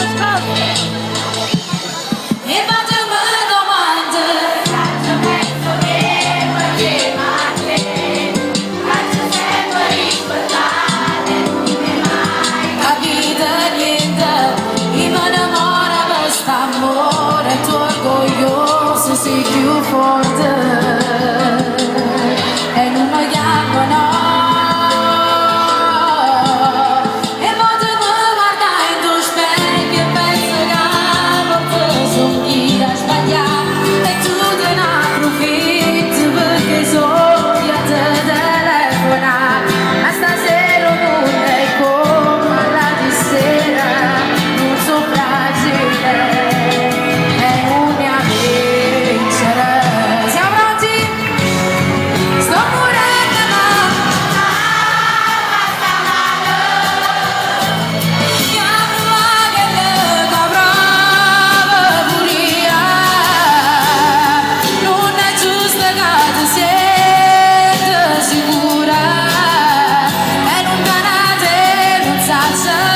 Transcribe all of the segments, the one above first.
E facciamo domande. Faccio penso che prima te. Faccio sempre rispettare. E mai capito niente. E mi innamora quest'amore. Tu orgoglioso sei più forte. E non mi chiamano.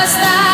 Stop.